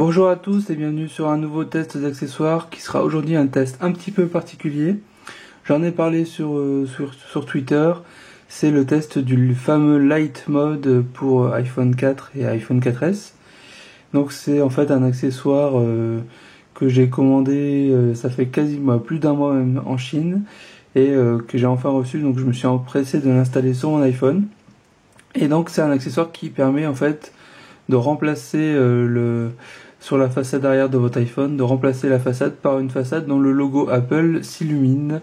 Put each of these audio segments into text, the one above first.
Bonjour à tous et bienvenue sur un nouveau test d'accessoires qui sera aujourd'hui un test un petit peu particulier. J'en ai parlé sur Twitter, c'est le test du fameux Light Mode pour iPhone 4 et iPhone 4S. Donc c'est en fait un accessoire que j'ai commandé, ça fait quasiment plus d'un mois même en Chine et que j'ai enfin reçu, donc je me suis empressé de l'installer sur mon iPhone. Et donc c'est un accessoire qui permet en fait de remplacer sur la façade arrière de votre iPhone, de remplacer la façade par une façade dont le logo Apple s'illumine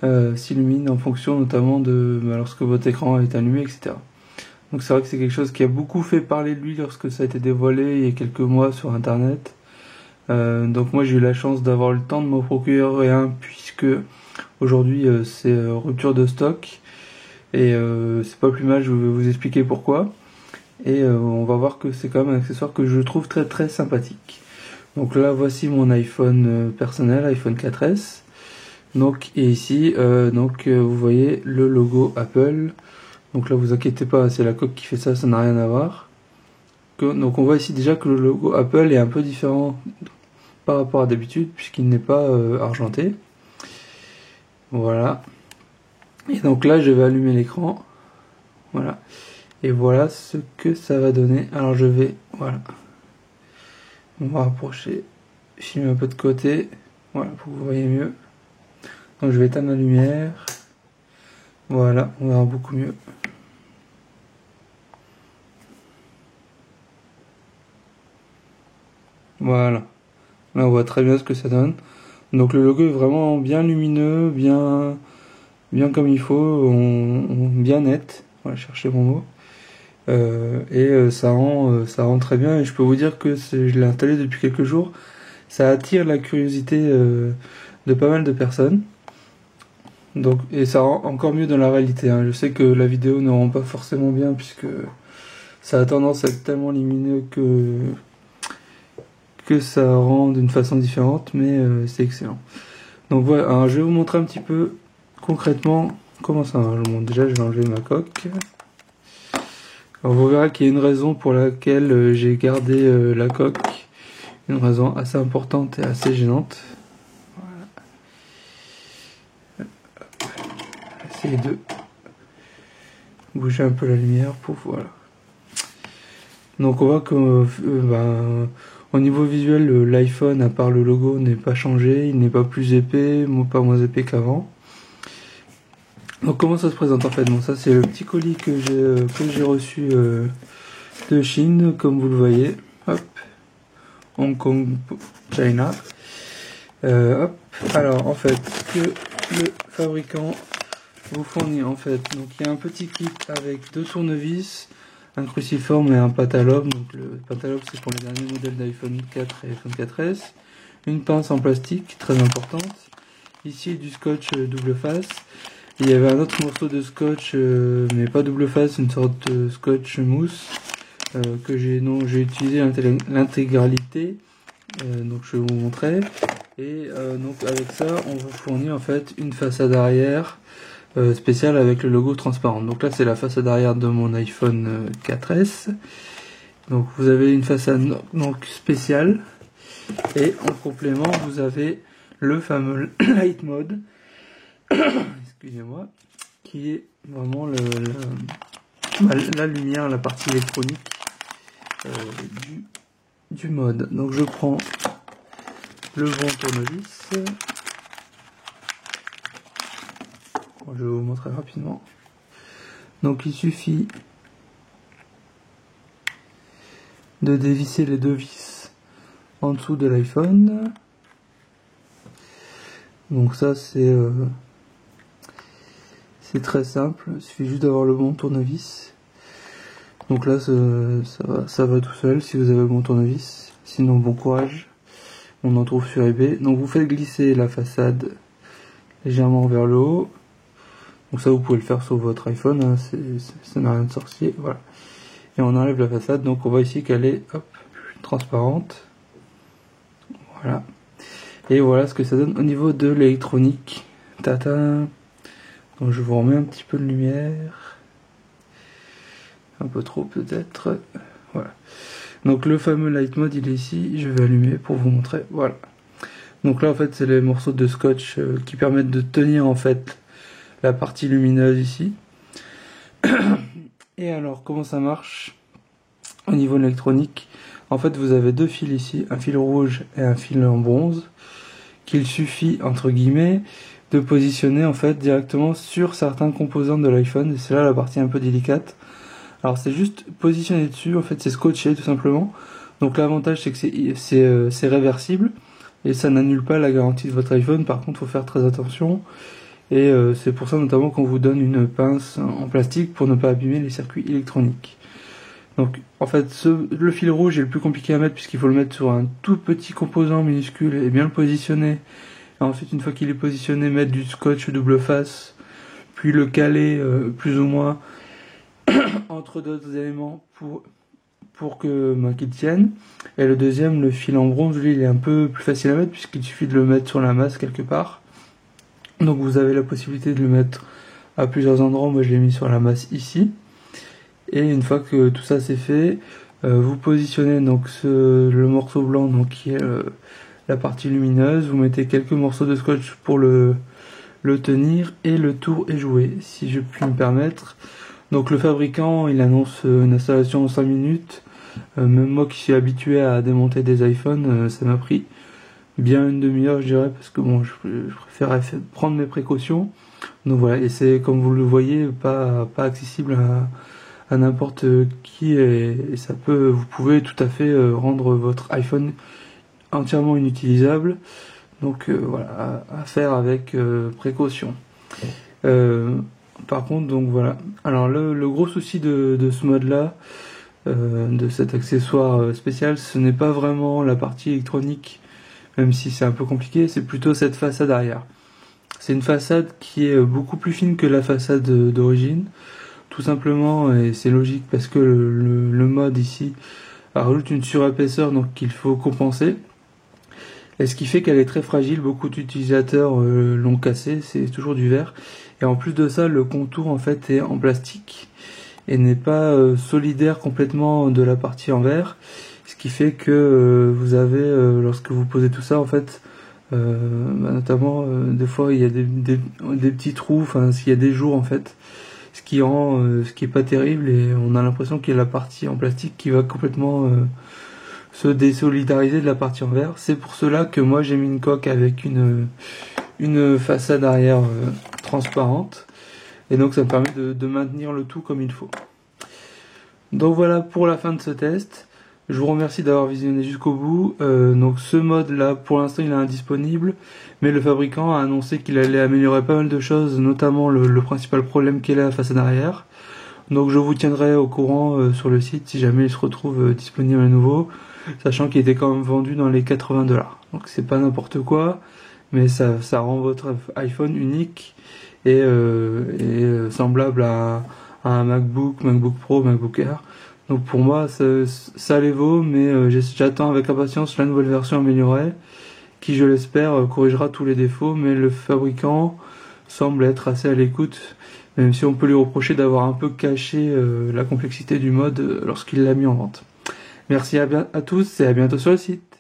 en fonction notamment de lorsque votre écran est allumé, etc. Donc c'est vrai que c'est quelque chose qui a beaucoup fait parler de lui lorsque ça a été dévoilé il y a quelques mois sur internet. Donc moi j'ai eu la chance d'avoir le temps de m'en procurer un puisque aujourd'hui c'est rupture de stock et c'est pas plus mal, je vais vous expliquer pourquoi. Et on va voir que c'est quand même un accessoire que je trouve très très sympathique. Donc là voici mon iPhone personnel, iPhone 4S. Donc et ici vous voyez le logo Apple. Donc là vous inquiétez pas, c'est la coque qui fait ça, ça n'a rien à voir. Donc on voit ici déjà que le logo Apple est un peu différent par rapport à d'habitude puisqu'il n'est pas argenté. Voilà. Et donc là je vais allumer l'écran. Voilà. Et voilà ce que ça va donner. Alors je vais, voilà. On va rapprocher, filmer un peu de côté. Voilà, pour que vous voyez mieux. Donc je vais éteindre la lumière. Voilà, on verra beaucoup mieux. Voilà. Là on voit très bien ce que ça donne. Donc le logo est vraiment bien lumineux, bien comme il faut, bien net. Voilà, chercher mon mot. Ça rend très bien et je peux vous dire que je l'ai installé depuis quelques jours. Ça attire la curiosité de pas mal de personnes. Donc, et ça rend encore mieux dans la réalité. Hein. Je sais que la vidéo ne rend pas forcément bien puisque ça a tendance à être tellement lumineux que ça rend d'une façon différente, mais c'est excellent. Donc voilà, alors je vais vous montrer un petit peu concrètement comment ça marche. Bon, déjà je vais enlever ma coque. Alors vous verrez qu'il y a une raison pour laquelle j'ai gardé la coque, une raison assez importante et assez gênante. Voilà. Essayer de bouger un peu la lumière pour voilà. Donc on voit que au niveau visuel l'iPhone à part le logo n'est pas changé, il n'est pas plus épais, pas moins épais qu'avant. Donc comment ça se présente en fait? Bon, ça c'est le petit colis que j'ai reçu de Chine, comme vous le voyez. Hop, Hong Kong, China. Hop. Alors en fait, que le fabricant vous fournit en fait, donc il y a un petit kit avec 2 tournevis, un cruciforme et un patalobe. Donc le patalobe c'est pour les derniers modèles d'iPhone 4 et iPhone 4S. Une pince en plastique très importante. Ici du scotch double face. Il y avait un autre morceau de scotch, mais pas double face, une sorte de scotch mousse que j'ai utilisé l'intégralité. Donc je vais vous montrer. Et donc avec ça, on vous fournit en fait une façade arrière spéciale avec le logo transparent. Donc là, c'est la façade arrière de mon iPhone 4S. Donc vous avez une façade donc spéciale et en complément, vous avez le fameux Light Mode. Excusez-moi, qui est vraiment la lumière, la partie électronique du mode. Donc je prends le bon tournevis. Bon, je vais vous montrer rapidement. Donc il suffit de dévisser les 2 vis en dessous de l'iPhone. Donc ça c'est très simple, il suffit juste d'avoir le bon tournevis. Donc là ça va tout seul si vous avez le bon tournevis. Sinon bon courage, on en trouve sur eBay. Donc vous faites glisser la façade légèrement vers le haut. Donc ça vous pouvez le faire sur votre iPhone, hein, ça n'a rien de sorcier. Voilà. Et on enlève la façade, donc on voit ici qu'elle est transparente. Voilà. Et voilà ce que ça donne au niveau de l'électronique. Tata. Donc je vous remets un petit peu de lumière. Un peu trop peut-être. Voilà. Donc le fameux light mode il est ici, je vais allumer pour vous montrer, voilà. Donc là en fait c'est les morceaux de scotch qui permettent de tenir en fait la partie lumineuse ici. Et alors comment ça marche au niveau électronique? En fait vous avez deux fils ici, un fil rouge et un fil en bronze, qu'il suffit entre guillemets de positionner en fait directement sur certains composants de l'iPhone, et c'est là la partie un peu délicate. Alors c'est juste positionner dessus, en fait c'est scotché tout simplement. Donc l'avantage c'est que c'est réversible et ça n'annule pas la garantie de votre iPhone. Par contre il faut faire très attention, et c'est pour ça notamment qu'on vous donne une pince en plastique pour ne pas abîmer les circuits électroniques. Donc en fait le fil rouge est le plus compliqué à mettre puisqu'il faut le mettre sur un tout petit composant minuscule et bien le positionner. Et ensuite une fois qu'il est positionné, mettre du scotch double face, puis le caler plus ou moins entre d'autres éléments pour que qu'il tienne. Et le deuxième, le fil en bronze, lui il est un peu plus facile à mettre puisqu'il suffit de le mettre sur la masse quelque part. Donc vous avez la possibilité de le mettre à plusieurs endroits. Moi je l'ai mis sur la masse ici. Et une fois que tout ça c'est fait, vous positionnez donc le morceau blanc donc qui est la partie lumineuse. Vous mettez quelques morceaux de scotch pour le tenir et le tour est joué, si je puis me permettre. Donc le fabricant il annonce une installation en 5 minutes. Même moi qui suis habitué à démonter des iPhones, ça m'a pris bien une demi-heure je dirais, parce que bon je préfère prendre mes précautions. Donc voilà, et c'est comme vous le voyez pas accessible à n'importe qui, et vous pouvez tout à fait rendre votre iPhone entièrement inutilisable. Donc voilà, à faire avec précaution. Par contre, donc voilà. Alors le gros souci de ce mode là, de cet accessoire spécial, ce n'est pas vraiment la partie électronique, même si c'est un peu compliqué, c'est plutôt cette façade arrière. C'est une façade qui est beaucoup plus fine que la façade d'origine, tout simplement, et c'est logique parce que le mode ici rajoute une surépaisseur, donc qu'il faut compenser. Et ce qui fait qu'elle est très fragile, beaucoup d'utilisateurs l'ont cassée, c'est toujours du verre. Et en plus de ça, le contour en fait est en plastique et n'est pas solidaire complètement de la partie en verre. Ce qui fait que vous avez, lorsque vous posez tout ça en fait, notamment des fois il y a des petits trous, enfin s'il y a des jours en fait, ce qui est pas terrible, et on a l'impression qu'il y a la partie en plastique qui va complètement se désolidariser de la partie en verre. C'est pour cela que moi j'ai mis une coque avec une façade arrière transparente, et donc ça me permet de maintenir le tout comme il faut. Donc voilà pour la fin de ce test. Je vous remercie d'avoir visionné jusqu'au bout. Donc ce mode là pour l'instant il est indisponible, mais le fabricant a annoncé qu'il allait améliorer pas mal de choses, notamment le principal problème qu'est la façade arrière. Donc je vous tiendrai au courant sur le site si jamais il se retrouve disponible à nouveau, sachant qu'il était quand même vendu dans les 80$. Donc c'est pas n'importe quoi, mais ça rend votre iPhone unique et semblable à un MacBook Pro, MacBook Air. Donc pour moi ça les vaut, mais j'attends avec impatience la nouvelle version améliorée qui, je l'espère, corrigera tous les défauts, mais le fabricant semble être assez à l'écoute, même si on peut lui reprocher d'avoir un peu caché la complexité du mode lorsqu'il l'a mis en vente. Merci à tous et à bientôt sur le site.